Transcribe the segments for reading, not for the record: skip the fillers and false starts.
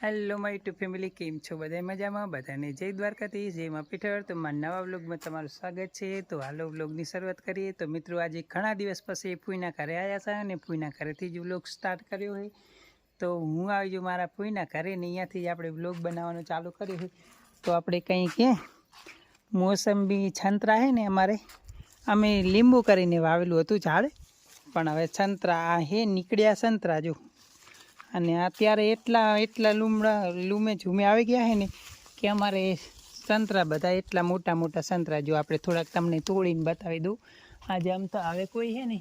Hello my YouTube family, કેમ છો? બધા મજામાં? બધાને જય દ્વારકાધીશ, જય માં પીઠળ. તો મારા નવા વ્લોગમાં તમારું સ્વાગત છે. તો હાલો વ્લોગની શરૂઆત કરીએ. તો મિત્રો, આજે ઘણા દિવસ પછી ફૂઈના ઘરે આવ્યા છે અને ફૂઈના ઘરેથી જ વ્લોગ સ્ટાર્ટ કર્યો હોય. તો હું આવી જાઉં મારા ફૂઈના ઘરે ને અહીંયાથી જ આપણે વ્લોગ બનાવવાનું ચાલુ કર્યું હોય. તો આપણે કંઈ કે મોસંબી સંતરા છે ને, અમે લીંબુ કરીને વાવેલું હતું ઝાડ, પણ હવે સંતરા હે નીકળ્યા સંતરા જો. અને અત્યારે એટલા લૂમે ઝૂમે આવી ગયા છે ને કે અમારે સંતરા બધા એટલા મોટા મોટા સંતરા જો. આપણે થોડાક તમને તોડીને બતાવી દઉં. આજે આમ તો હવે કોઈ છે ને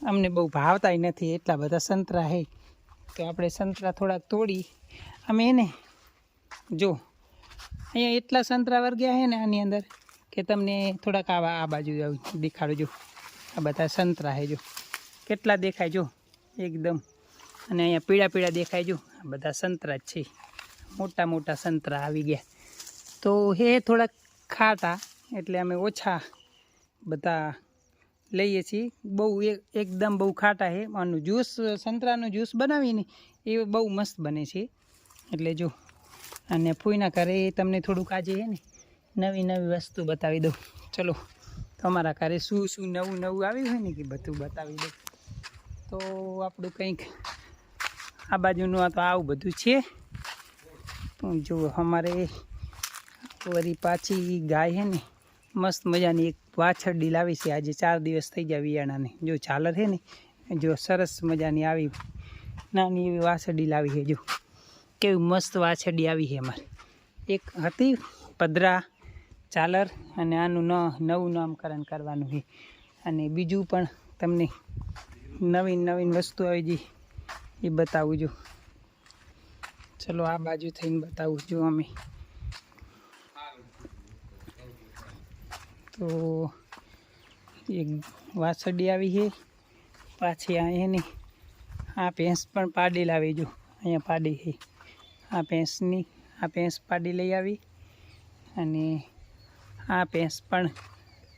અમને બહુ ભાવતા નથી, એટલા બધા સંતરા છે. તો આપણે સંતરા થોડાક તોડી અમે એને જો અહીંયા એટલા સંતરા વર્ગ્યા છે ને આની અંદર કે તમને થોડાક આ બાજુ દેખાડો જો. આ બધા સંતરા છે જો, કેટલા દેખાય જો એકદમ. અને અહીંયા પીળા પીળા દેખાય જો, આ બધા સંતરા જ છે. મોટા મોટા સંતરા આવી ગયા. તો હે થોડાક ખાટા, એટલે અમે ઓછા બધા લઈએ છીએ. બહુ એકદમ બહુ ખાટા છે. આનું જ્યુસ, સંતરાનું જ્યુસ બનાવીને એ બહુ મસ્ત બને છે. એટલે જો, અને ફૂઈના ઘરે તમને થોડુંક આજે છે ને નવી વસ્તુ બતાવી દઉં. ચલો, તમારા ઘરે શું શું નવું આવ્યું હોય ને કે બધું બતાવી દઉં. તો આપણું કંઈક આ બાજુનું આ તો આવું બધું છે. જો અમારે વળી પાછી ગાય છે ને મસ્ત મજાની એક વાછરડી લાવી છે. આજે 4 દિવસ થઈ ગયા વિયાણાને. જો ઝાલર છે ને, જો સરસ મજાની આવી નાની એવી વાછરડી લાવી છે. જો કેવી મસ્ત વાછરડી આવી છે અમારે. એક હતી પદરા ઝાલર, અને આનું નવું નામકરણ કરવાનું છે. અને બીજું પણ તમને નવીન વસ્તુ આવી ગઈ એ બતાવું જો. ચલો આ બાજુ થઈને બતાવું જો. અમે તો એક વાછરડી આવી છે. પાછી આ એને આ ભેંસ પણ પાડી લાવી જો. અહીંયા પાડી છે આ ભેંસની. આ ભેંસ પાડી લઈ આવી, અને આ ભેંસ પણ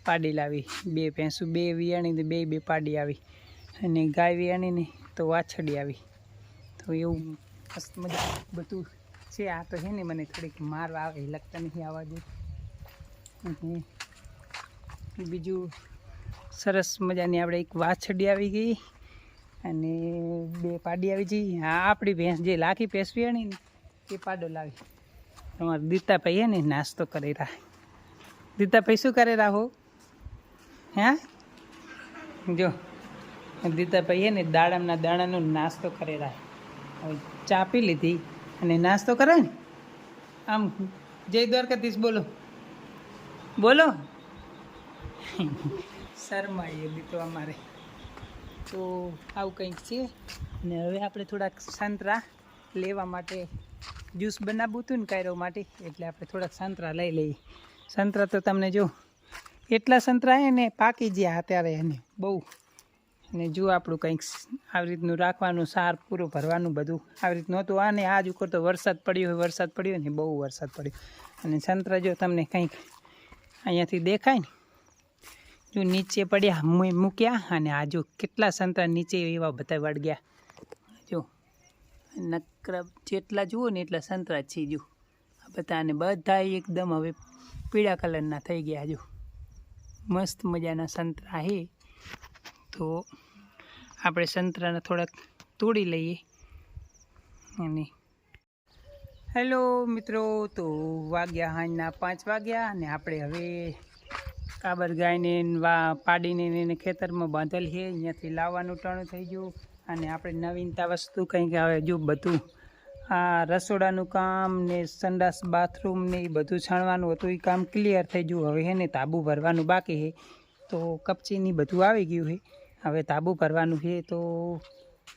પાડી લાવી. 2 ભેંસું, 2 વિયાણી, 2 પાડી આવી. અને ગાય વિયાણીને તો વાછરડી આવી. તો એવું મસ્ત મજા બધું છે. આ તો છે ને મને થોડીક મારવા આવે, લગતા નથી આવવા દે. અને બીજું સરસ મજાની આપણે એક વાછરડી આવી ગઈ, અને 2 પાડી આવી ગઈ. આ આપણી ભેંસ જે લાખી ભેંસ વિયાણી ને એ પાડો લાવી. તમારે દીતાભાઈ હે ને નાસ્તો કરી રહ્યા. દીતાભાઈ શું કરે રાહો? હે જો દીતાભાઈ હે ને દાણાનો નાસ્તો કરે રહ્યા. હવે ચા પી લીધી અને નાસ્તો કરે ને. આમ જય દ્વારકાધીશ બોલો બોલો. શરમાઈએ દીતો અમારે. તો આવું કંઈક છે. અને હવે આપણે થોડાક સંતરા લેવા માટે જ્યુસ બનાવવું હતું ને કાયરો માટે, એટલે આપણે થોડાક સંતરા લઈ લઈએ. સંતરા તો તમને જો એટલા સંતરા હે ને પાકી ગયા અત્યારે એને બહુ. અને જો આપણું કંઈક આવી રીતનું રાખવાનું, સાર પૂરું ભરવાનું બધું આવી રીતનું હતું. આને આજ ઉપર તો વરસાદ પડ્યો ને, બહુ વરસાદ પડ્યો. અને સંતરા જો તમને કંઈક અહીંયાથી દેખાય ને, જો નીચે પડ્યા મૂક્યા. અને આ જો કેટલા સંતરા નીચે એવા બધા વળગ્યા જો. નકરા જેટલા જુઓ ને એટલા સંતરા છે જો આ બધા. અને બધા એકદમ હવે પીળા કલરના થઈ ગયા જો. મસ્ત મજાના સંતરા છે. તો આપણે સંતરાને થોડાક તોડી લઈએ. અને હેલો મિત્રો, તો વાગ્યા સાંજના 5 વાગ્યા, અને આપણે હવે કાબર ગાયને પાડીને એને ખેતરમાં બાંધેલ છે. અહીંયાથી લાવવાનું ટાણું થઈ ગયું. અને આપણે નવીનતા વસ્તુ કંઈક આવે જો. બધું આ રસોડાનું કામ ને સંડાસ બાથરૂમ ને એ બધું છાણવાનું હતું, એ કામ ક્લિયર થઈ ગયું. હવે છે ને તાબુ ભરવાનું બાકી છે. તો કપચીની બધું આવી ગયું છે. હવે તાબુ ભરવાનું છે. તો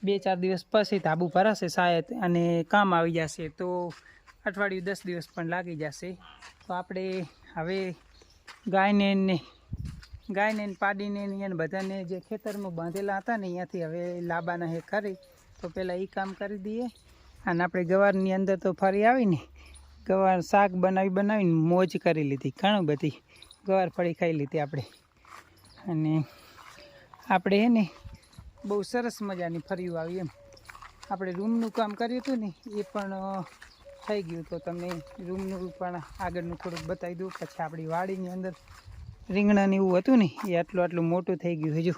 2-4 દિવસ પછી તાબુ ભરાશે શાયદ, અને કામ આવી જશે. તો અઠવાડિયું 10 દિવસ પણ લાગી જશે. તો આપણે હવે ગાયને પાડીને એને બધાને જે ખેતરમાં બાંધેલા હતા ને અહીંયાથી હવે લાવવાના હે ખરી. તો પહેલાં એ કામ કરી દઈએ. અને આપણે ગવારની અંદર તો ફરી આવીને ગવાર શાક બનાવીને મોજ કરી લીધી. ઘણું બધી ગવાર ફળી ખાઈ લીધી આપણે. અને આપણે હે ને બહુ સરસ મજાની ફર્યું આવી એમ. આપણે રૂમનું કામ કર્યું હતું ને એ પણ થઈ ગયું. તો તમને રૂમનું પણ આગળનું થોડુંક બતાવી દઉં. પછી આપણી વાડીની અંદર રીંગણાને એવું હતું ને એ આટલું મોટું થઈ ગયું હજુ.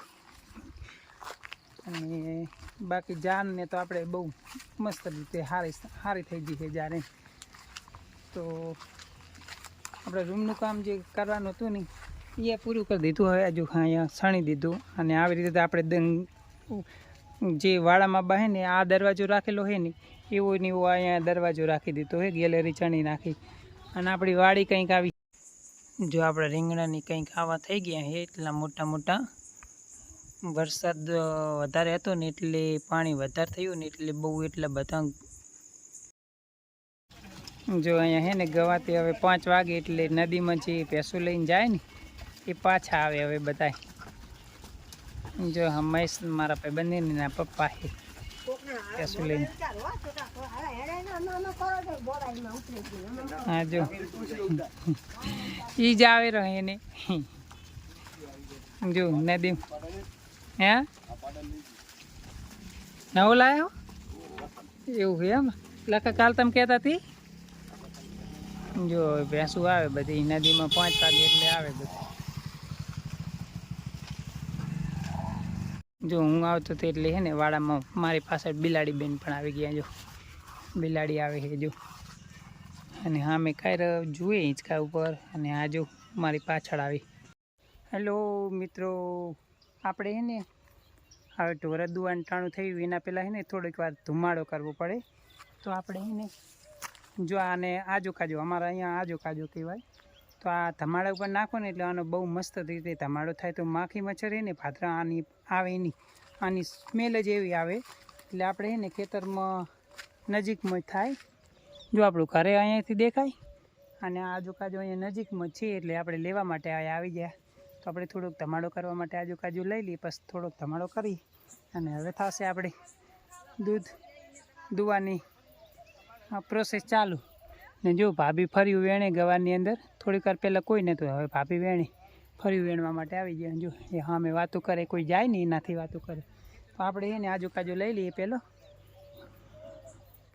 અને બાકી જાનને તો આપણે બહુ મસ્ત રીતે સારી થઈ ગઈ છે જાને. તો આપણે રૂમનું કામ જે કરવાનું હતું ને એ પૂરું કરી દીધું. હવે હજુ અહીંયા છણી દીધું. અને આવી રીતે આપણે જે વાડામાં બહે ને આ દરવાજો રાખેલો હોય ને એવો ને એવો અહીંયા દરવાજો રાખી દીધો હોય, ગેલેરી ચણી નાખી. અને આપણી વાડી કંઈક આવી, જો આપણે રીંગણાની કંઈક આવા થઈ ગયા છે એટલા મોટા મોટા. વરસાદ વધારે હતો ને એટલે પાણી વધારે થયું ને એટલે બહુ એટલા બધા. જો અહીંયા હે ને ગવાતે હવે 5 વાગે એટલે નદીમાં જે ભેંસો લઈને જાય ને એ પાછા આવે હવે બધા. જો હંમેશ મારા ભાઈ બંને પપ્પા છે ભેંસો લઈને. હા જો ઈ જ આવે રહે ને. જો નદી હે નવો લાયો એવું છે એમ. લખા કાલ તમે કહેતા હતી. જો ભેંસું આવે બધી નદીમાં 5 વાગે એટલે આવે બધી. જો હું આવતો હતો એટલે હે ને વાડામાં મારી પાછળ બિલાડી બેન પણ આવી ગયા. જો બિલાડી આવે છે જો. અને હા મેં કાંઈ જોઈએ હિંચકા ઉપર. અને આ જો મારી પાછળ આવી. હેલો મિત્રો, આપણે હે ને હવે ઢોર દુવાનું ટાણું થયું એના પહેલાં હે ને થોડીક વાર ધુમાડો કરવો પડે. તો આપણે હે ને જો આને આજુકાજુ અમારા અહીંયા આજુકાજુ કહેવાય. તો આ ધમાડા ઉપર નાખો ને એટલે આનો બહુ મસ્ત રીતે ધમાડો થાય. તો માખી મચ્છર હે ને ભાદરા આની આવે નહીં, આની સ્મેલ જ એવી આવે. એટલે આપણે હે ને ખેતરમાં નજીકમાં થાય. જો આપણું ઘરે અહીંયાથી દેખાય અને આજુકાજુ અહીંયા નજીકમાં છે એટલે આપણે લેવા માટે આવી ગયા. તો આપણે થોડોક ધમાડો કરવા માટે આજુકાજુ લઈ લઈએ. પછી થોડોક ધમાડો કરી અને હવે થશે આપણે દૂધ દુવાની પ્રોસેસ ચાલુ. ને જો ભાભી ફર્યું વેણે ગવાની અંદર. થોડીક વાર પહેલાં કોઈ નહોતું, હવે ભાભી વેણે ફર્યું વેણવા માટે આવી ગયા. જો એ હા મેં વાતો કરે, કોઈ જાય ને એનાથી વાતો કરે. તો આપણે એને આજુકાજુ લઈ લઈએ પહેલો.